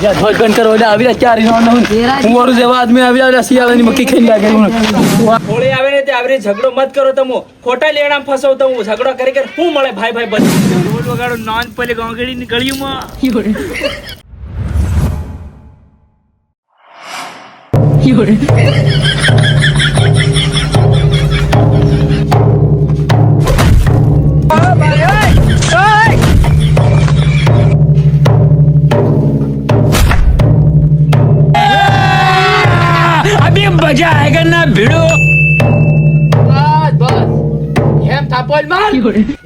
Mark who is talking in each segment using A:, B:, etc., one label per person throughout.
A: બંધ કરો એટલે આવી રહ્યા ચાર હું ઓરું જેવા આદમી આવી રહ્યા શિયાળાની મક્કી ખાઈને લાગે
B: હોળી આવે ને તે આવી ઝઘડો મત કરો તમે ખોટા લેણામ ફસાવતો હું ઝઘડો કરી કે શું મળે ભાઈ ભાઈ બસ ઢોલ વગાડો નોન પેલે ગોંગડીની ગળીઓમાં
A: अभी मजा आएगा ना भिड़ो बस हेम थापोल मार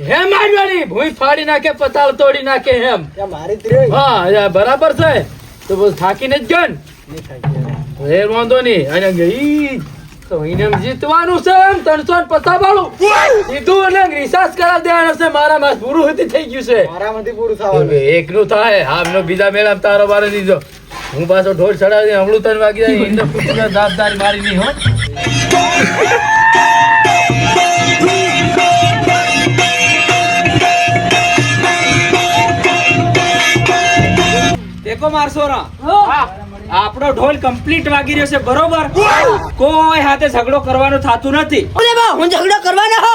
A: हेम मारवाड़ी भूई फाड़ी नाखे पताल तोड़ी नाखे हेम हाँ या बराबर છે તો બસ થાકીને જ ગયો ને એ વાંધો નહીં અને ગઈ તો એને જીતવાનું છે એમ 350 વાળું સીધું એટલે રિસાર્ચ કરાવી દેવાનું છે મારા માં પૂરું હતી થઈ ગયું છે મારામાંથી પૂરું થવાનું એકનું થાય આમનો બીજા મેળામાં તારો બારે દીધો હું પાછો ઢોલ ચડાવી હમણું 3 વાગી જાય એને પૂછીને દાબદારી મારી નહીં હો
B: દેખો મારસો રા આપણો ઢોલ કમ્પ્લીટ વાગી રહ્યો છે બરોબર કોઈ હાથે ઝઘડો કરવાનો થાતું નથી
C: ઓલે બા હું ઝઘડો કરવાનો હો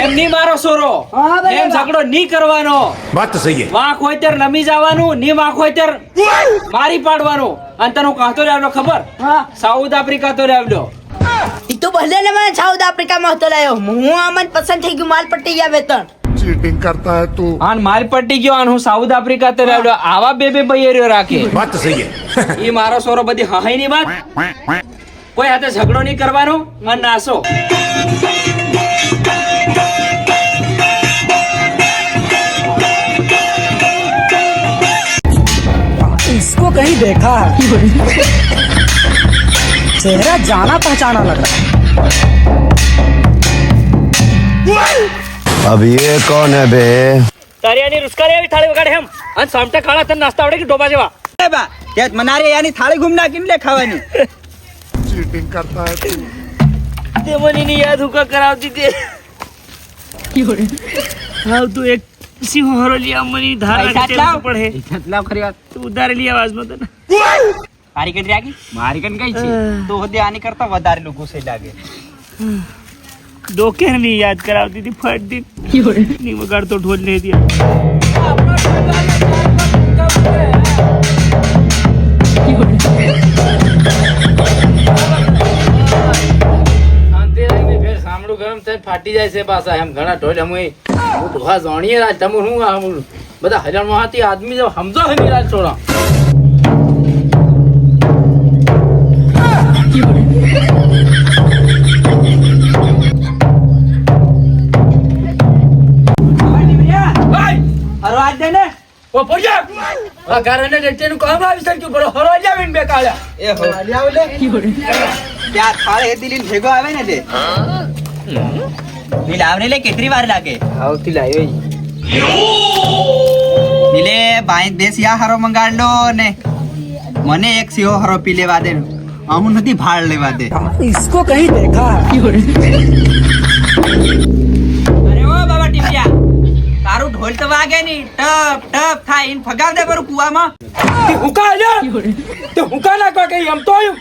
B: એમ ની મારો સોરો એમ ઝઘડો ની કરવાનો
D: વાત તો સહી હે
B: વાંક હોય ત્યારે નમી જવાનું ની વાંક હોય ત્યારે મારી પાડવાનું અને તને કાંતો લાવ્યો ખબર સાઉથ આફ્રિકા તો લાવ્યો
C: ઈ તો ભલે ને મને સાઉથ આફ્રિકામાં હતો લાયો હું આમન પસંદ થઈ ગયું માલ પટ્ટી ગયા વેતન
D: चीटिंग करता है तू
B: આન માલ પટ્ટી ગયો અને હું સાઉથ આફ્રિકા તો લાવ્યો આવા બે બૈરીઓ રાખે
D: बात तो सही है
B: ઈ મારો સોરો બધી હાઈ ની વાત કોઈ હાથે ઝઘડો નહીં કરવાનો મન નાસો
E: इसको कहीं देखा है चेहरा जाना पहचाना लग रहा है
F: अब ये कौन है बे
B: તારિયાની રૂસકારી આવી થાળી વગાડે એમ અને સામટે ખાડા તને નાસ્તા આવડે કે ડોબા જેવા
E: ए बा क्या मनारे यानी थाली घूमना किन ले खावानी
D: चीटिंग करता है तू
B: તે મને ની યાદ હુકા કરાવતી તે હાવ તું એક સિંહ હરો લિયા મની ધારા કે પડે
E: लाव खरी बात
B: તું ઉધારે લિયા આવાજ મત
E: मारी कट रागी मारी कट गई छी तो होदे आनी करता વધારે લોકો સે લાગે
B: ડોકે ની યાદ કરાવતી હતી ફટ દી ની વગાડતો ઢોલ ને દિયા સાંભળું ગરમ થાય ફાટી જાય છે પાછા એમ ઘણા ઢોલ અમે ઢોહા જાણીએ રાજ તમે હું બધા હજારમાં હાથી આદમી જો સમજો હે રાજ છોડા
E: अरे आज दे ने
B: ઓ પોજા આ ઘરને ડેટેનું કામ આવી શક્યું પણ હરો જાવીને બેકાળ્યા
E: ए हो लियाव ले क्या थाळे दिलीन भेगो आवे ने दे नी लावने ले केतरी वार लागे
B: આવતી લાવ્યો
E: નીલે બાઈ દેશ યા હારો મંગાડ લો ને મને એક સિયો હારો પી લેવા દે અમુ નથી ભાળ લેવા દે
A: इसको कहीं देखा है
E: અરે ઓ બાબા ટીપિયા તારું ઢોલ તો વાગે ની ટપ ટપ થાય ઇન ફગાવ દે પર કુવામાં
B: હુકા આલ્યા તે હુકા નાખવા કઈ એમ તો આવ્યું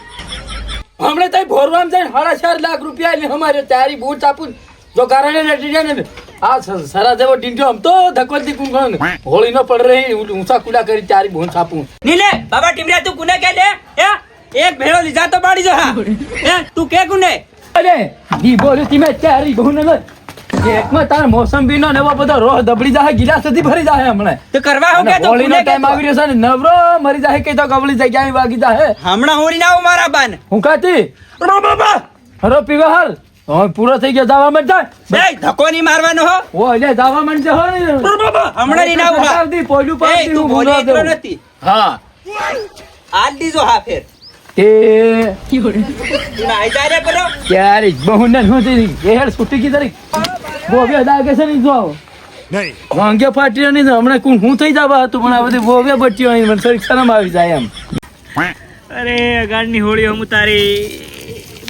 B: હમણે તઈ ભોરવામ જઈને 4.5 લાખ રૂપિયા લે અમારે તારી બૂટ આપું જો કારણે લેટી જાય ને આ સરા જેવો ડીંડ્યો હમ તો ધકોલતી કુંગણ હોળી ન પડ રહી ઊંચા કુડા કરી તારી બોન છાપું
E: નીલે બાબા ટીપિયા તું કુને કે દે હે એક ભેળો લીધા તો પાડી જો હા હે તું કે કુને
B: અરે ઈ બોલી તી મે તારી બોન ન એકમાં તાર મોસંબી નો નેવો બધો રોહ દબડી જાય ગિલાસ થી ભરી જાય હમણે
E: તો કરવા હું કે તો
B: હોળી નો ટાઈમ આવી રહ્યો છે ને નવરો મરી જાય કે તો ગબડી જાય ક્યાંય વાગી જાય
E: હમણાં હોળી ના મારા બાન
B: હું કાતી રો બાબા હરો પીવા હાલ હવે પૂરો થઈ ગયો દાવા મત જાય
E: એ ધક્કો ની મારવાનો હો
B: ઓ એટલે દાવા મત જે હો
E: હમણાં ની ના ઉભા
B: આવતી પોલું
E: એ
B: પાડી
E: તું
B: હું
E: બોલી
B: બોલો
E: એટલો નથી
B: હા
E: આજ દીજો હા ફેર
B: એ
E: તું નાઈ જાય રે પેલો
B: ક્યારે બહુ ન હોતી એ હેડ છૂટી કી તરી બોબે દાગે છે ની જો
D: नहीं
B: વાંગે ફાટી ની હમણાં કોણ હું થઈ જાવા હતું પણ આ બધી બોબે બચ્યો અહીં મને સરી શરમ આવી જાય એમ અરે અગાડની હોળી હું તારી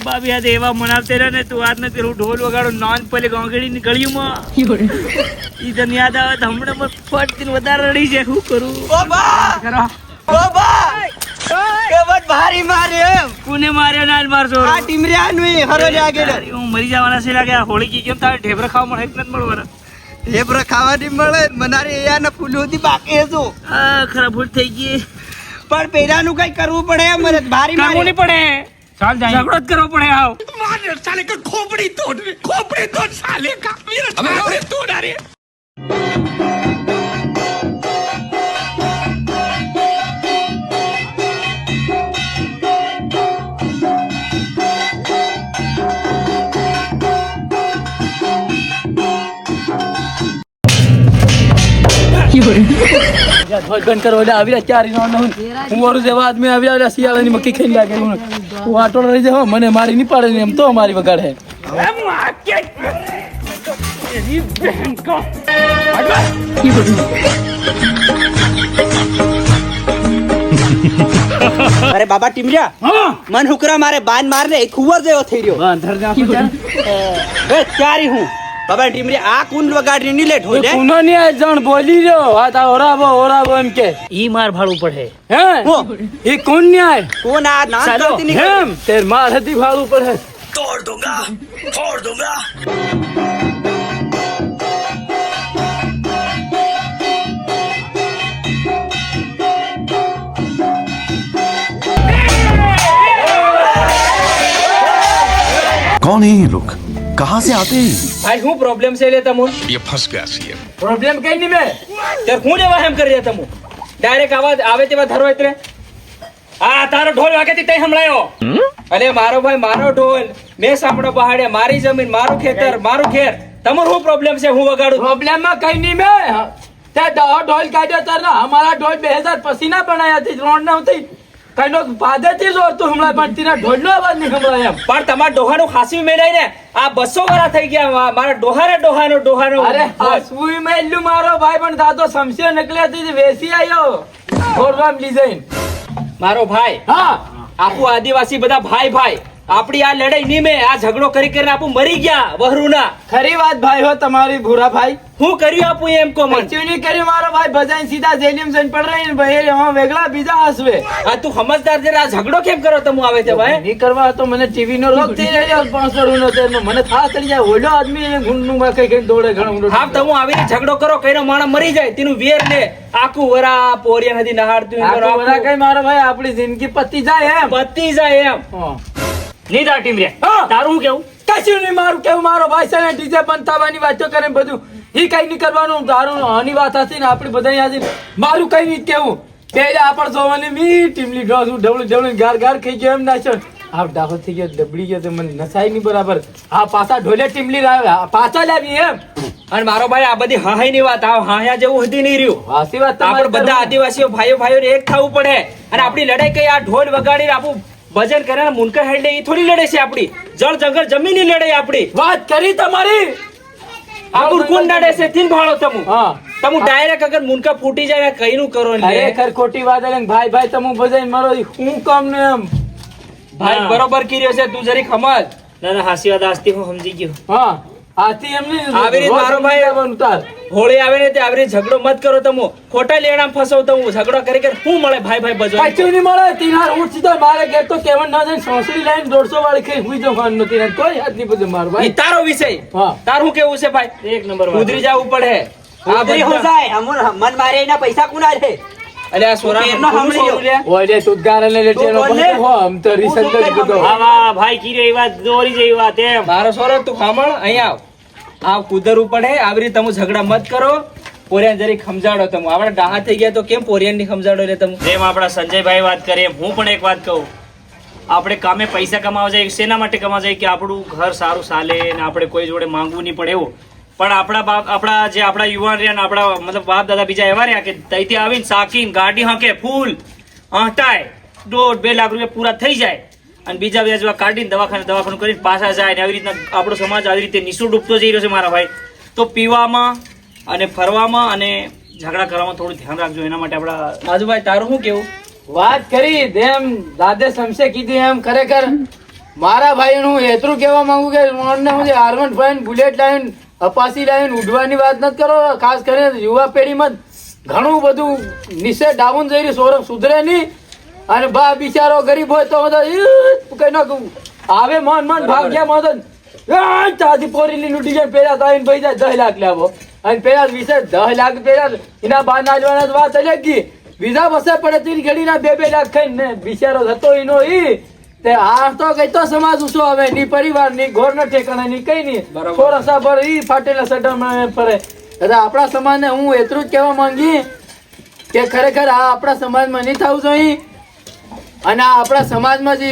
B: બાબી આજે એવા મનાવતે રહે ને તું આજ નથી ઢોલ વગાડો નોન પેલી ગોંગડીની ગળીઓમાં ઈ તને યાદ આવે તો હમણાં ફટ વધારે રડી છે શું કરું
E: ઓ બા
B: કરો
E: કેવટ ભારી મારે એમ
B: કોને માર્યો ના મારશો
E: આ ટીમરિયા નું હરો લાગેલો
B: હું મરી જવાના છે લાગે હોળી કી કેમ તારે ઢેબરા ખાવા મળે નથી મળવાના
E: ઢેબરા ખાવાની મળે મનારે યાના ફૂલોથી બાકી હતું
B: આ ખરાબ ભૂલ થઈ ગઈ
E: પણ પેલાનું કઈ કરવું પડે મને ભારી
B: કામો
E: મારે
B: નહીં પડે
A: ચાલ જાય
B: ઝઘડો જ કરવો પડે આવ
A: બંધ કરો એટલે આવી રહ્યા ચારી નો હું વાળું જેવા આદમી આવી રહ્યા શિયાળાની મક્કી ખાઈને લાગે હું આટો રહી જાવ મને મારી નહીં પાડે ને એમ તો મારી વગાડે
E: અરે બાબા ટીમરિયા મન હુકરા મારે બાન મારને એક ખુવર જેવો થઈ રહ્યો એ ચારી હું બાબા ટીમરિયા આ કુંડ વગાડી ની લેટ હોય ને
A: કુનો ની આ જણ બોલી રહ્યો આ તા ઓરાબો એમ કે
B: ઈ માર ભાડું પડે
A: હે એ કોણ ન્યાય
E: કોણ આ નામ
B: ચાલો,
E: કરતી ની
A: એમ તેર માર હતી ભાડું પડે
F: कौन है ये लोग कहाँ से आते हैं
B: ભાઈ શું પ્રોબ્લેમ છે લે તમો
D: ये फंस गया सीएम
A: પ્રોબ્લેમ કઈ નહીં મેં
B: તે હું લેવા એમ કરી રહ્યા તમો ડાયરેક્ટ આવાજ આવે તેવા ધરો એટલે આ તારો ઢોલ વાગે તે તઈ સંભળાયો અરે મારો ભાઈ મારો ઢોલ મેં સાંભળો પહાડે મારી જમીન મારું ખેતર મારું ઘેર તમારો શું પ્રોબ્લેમ છે હું વગાડું
A: પ્રોબ્લેમ માં કઈ નહીં મેં તે ઢોલ કાઢ્યો તાર ના અમારા ઢોલ 2000 પછી ના બનાયા હતી રોડ ના હતી કઈ નો પાદે થી જોડતું હમણાં પણ તેના ઢોલ નો અવાજ નહીં સંભળાય એમ
B: પણ તમારા ડોહાનું ખાસી મેળાય ને આ 200 વર્ષ થઈ ગયા મારા ડોહાનો
A: અરે હસવું મેલ્યું મારો ભાઈ પણ દાદો સમસ્યા નકલી હતી વેસી આવ્યો ઘોડવામ લીધે
B: મારો ભાઈ
A: હા
B: આપું આદિવાસી બધા ભાઈ ભાઈ આપડી આ લડાઈ નીમે આ ઝઘડો કરી કરીને આપું મરી ગયા વહરુના
A: ખરી વાત ભાઈ હો તમારી ભૂરા ભાઈ
B: હું કર્યું આપું એમ કો મન
A: કચ્યું નહીં કર્યું મારો ભાઈ બધાય સીધા જેલિયમ જઈને પડ રહી ને ભાઈ હા વેગળા બીજા હસવે
B: આ તું સમજદાર છે આ ઝઘડો કેમ કરો તમે આવે છે ભાઈ
A: નહીં કરવા તો મને ટીવી નો રોગ થઈ રહ્યો 500 નો તેનો મને થાક ચડી જાય ઓલો આદમી ને ગુંડનું માં કઈ દોડે ઘણો
B: હા તમે આવીને ઝઘડો કરો કઈનો માણસ મરી જાય તેનું વેર લે આખું વરા પોરિયા નથી નહાડતું એમ કરો
A: બધા કઈ મારો ભાઈ આપણી જિંદગી પતી જાય એમ
B: પતી જાય એમ
A: હા.
B: નહીં તાર ટીમ રે
A: હા.
B: તારું કેવું
A: કશું નહીં મારું કેવું મારો ભાઈ છે ને ડીજે બંધ થવાની વાતો કરે ને બધું ઈ કઈ નહીં કરવાનું તારું આની વાત હતી ને આપડી બધા આજે મારું કઈ નહીં કેવું પેલા આપણ જોવાની મી ટીમલી ડોસ ઢવળું ગાર ગાર ખાઈ ગયો એમ નાખ્યો આપ દાખલ થઈ ગયો દબડી ગયો તો મને નસાઈ નહીં બરાબર આ પાછા ઢોલે ટીમલી પાછા લાવી એમ
B: અને મારો ભાઈ આ બધી હાહાઈ ની વાત આ હાયા જેવું હતી નહીં રહ્યું
A: વાસી વાત
B: આપણે બધા આદિવાસીઓ ભાઈઓ ને એક થવું પડે અને આપણી લડાઈ કઈ આ ઢોલ વગાડી આપણું ભજન કરે મુનકર હેડે એ થોડી લડે છે આપણી જળ જંગલ જમીન ની લડાઈ આપણી
A: વાત કરી તમારી
B: આપણું કોણ લડે છે તીન ભાળો તમુ
A: હા
B: તમુ ડાયરેક્ટ અગર મુનકા ફૂટી જાય ને કઈનું કરો લે
A: ખરેખર ખોટી વાત એટલે ભાઈ ભાઈ તમે બધાય મારો હું કામ ને એમ
B: ભાઈ બરોબર કર્યો છે તું જરી સમજ ના ના હાસી વાત આસ્તી હું સમજી ગયો
A: હા આથી એમને
B: આવી રીતે મારો ભાઈ
A: ઉતાર
B: હોળી આવે ને તે આવી રીતે ઝઘડો મત કરો તમો ખોટા લેણામ ફસાવતો હું ઝઘડો કરી કે શું મળે ભાઈ ભાઈ બજો
A: કચ્યું નહીં મળે તીનાર ઊંટ સીધો મારે ઘેર તો કેવન ના જાય સોસરી લાઈન 150 વાળી ખાઈ હુઈ જવાનું નથી ને કોઈ હાથ નહીં બધું મારું
B: ઈ
A: ભાઈ
B: તારો વિષય
A: હા
B: તારું કેવું છે ભાઈ એક નંબર ઉધરી જવું પડે આ
E: ઉધરી હું
B: બધા
E: જાય મન મારે એના પૈસા કોના છે
B: અલે આ સોરા
E: એમનો સાંભળી લ્યો.
A: ઓય તું ગારને લેટેનો
E: તું બોલ ને.
A: પણ હો આમ તો રિસર્ચ જ બધો
B: વાહ ભાઈ કીરે એ વાત દોરી જેવી વાત એમ મારો સોરો તું ખામણ અહીંયા આવ કુદરવું પડે આવી રીતે તમે ઝઘડા મત કરો પોરિયાન જરી સમજાડો તમે આપણે ડાહા થઈ ગયા તો કેમ પોરિયાન ની સમજાડો લે તમે
G: જેમ આપણા સંજયભાઈ વાત કરે હું પણ એક વાત કહું આપણે કામે પૈસા કમાવા જાય શેના માટે કમાવા જાય કે આપણું ઘર સારું ચાલે ને આપણે કોઈ જોડે માંગવું નહીં પડે એવું પણ આપણા જે આપણા યુવાન રહ્યા ને આપણા મતલબ બાપ દાદા બીજા એવા રહ્યા કે ત્યાંથી આવીને સાકીને ગાડી હાંકે ફૂલ હંટાય 1.5-2 લાખ રૂપિયા પૂરા થઈ જાય અને બીજા જેવા કાઢીને દવાખાનું કરીને પાછા જાય ને આવી રીતના આપણો સમાજ આવી રીતે નીચું ડૂબતો જઈ રહ્યો છે મારા ભાઈ તો પીવામાં અને ફરવામાં અને ઝઘડા કરવામાં થોડું ધ્યાન રાખજો એના માટે આપણા
B: આજુભાઈ તારું શું કેવું
A: વાત કરી એમ દાદે સમસે કીધી એમ ખરેખર મારા ભાઈ હું એટલું કહેવા માંગુ કે મને હું R1 ફાઈન બુલેટ લાઈન અપાસી લાઈન ઉડવાની વાત નથી કરો ખાસ કરીને યુવા પેઢીમાં
B: ઘણું બધું નીચે ડાઉન જઈ રહ્યું, સૌરભ સુધરે નહીં. અને બા બિચારો ગરીબ હોય તો કઈ નાખું આવે મન ભાગ્યા મદન ચાથી પોરીલી લૂટી જાય. પેલા તો આવીને ભાઈ જાય 10 લાખ લાવો અને પેલા વિશે 10 લાખ પેલા એના બા ના લેવાના વાત અલગ ગઈ. બીજા બસે પડે તીન ઘડીના 2 લાખ ખાઈને બિચારો થતો એનો ઈ તે આ તો કઈ તો સમાજ ઉસો હવે ની પરિવાર ની ઘોર ના ઠેકાણા ની કઈ નહીં થોડા સાબર ઈ ફાટેલા સડામાં ફરે. એટલે આપણા સમાજને હું એટલું જ કહેવા માંગી કે ખરેખર આ આપણા સમાજમાં નહીં થવું જોઈએ. અને આ આપણા સમાજમાં જે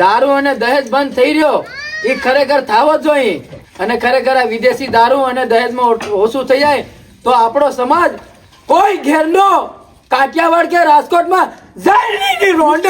B: દારૂ અને દહેજ બંધ થઈ રહ્યો એ ખરેખર થવો જ જોઈએ. અને ખરેખર આ વિદેશી દારૂ અને દહેજમાં ઓછું થઈ જાય તો આપણો સમાજ કોઈ ઘેરનો કાઠિયાવાડ કે રાજકોટમાં જઈ નહીં રોંડ